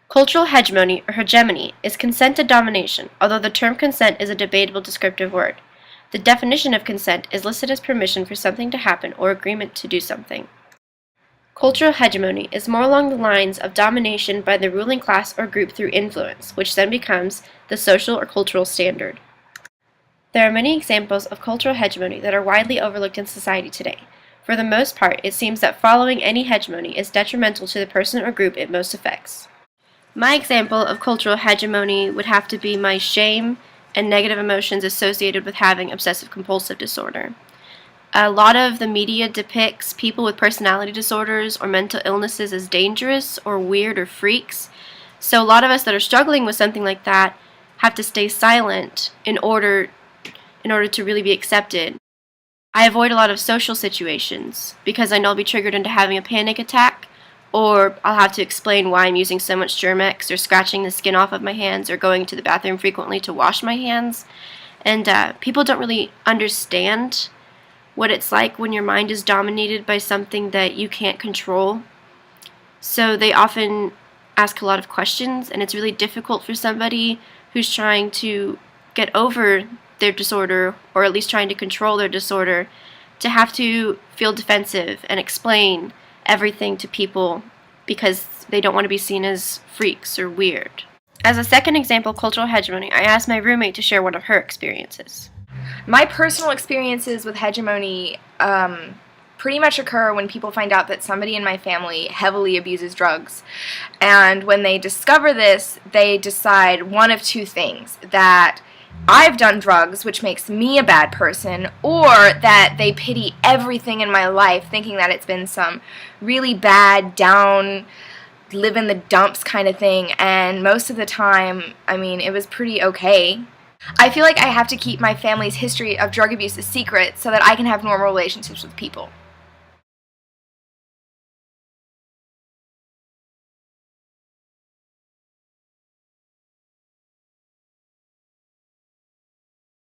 Cultural hegemony, or hegemony, is consent to domination, although the term consent is a debatable descriptive word. The definition of consent is listed as permission for something to happen or agreement to do something. Cultural hegemony is more along the lines of domination by the ruling class or group through influence, which then becomes the social or cultural standard. There are many examples of cultural hegemony that are widely overlooked in society today. For the most part, it seems that following any hegemony is detrimental to the person or group it most affects. My example of cultural hegemony would have to be my shame and negative emotions associated with having obsessive-compulsive disorder. A lot of the media depicts people with personality disorders or mental illnesses as dangerous or weird or freaks, so a lot of us that are struggling with something like that have to stay silent in order to really be accepted. I avoid a lot of social situations because I know I'll be triggered into having a panic attack, or I'll have to explain why I'm using so much Germ-X or scratching the skin off of my hands or going to the bathroom frequently to wash my hands. And people don't really understand what it's like when your mind is dominated by something that you can't control. So they often ask a lot of questions, and it's really difficult for somebody who's trying to get over their disorder, or at least trying to control their disorder, to have to feel defensive and explain everything to people because they don't want to be seen as freaks or weird. As a second example of cultural hegemony, I asked my roommate to share one of her experiences. My personal experiences with hegemony pretty much occur when people find out that somebody in my family heavily abuses drugs. And when they discover this, they decide one of two things: that I've done drugs, which makes me a bad person, or that they pity everything in my life, thinking that it's been some really bad, down, live in the dumps kind of thing. And most of the time, I mean, it was pretty okay. I feel like I have to keep my family's history of drug abuse a secret so that I can have normal relationships with people.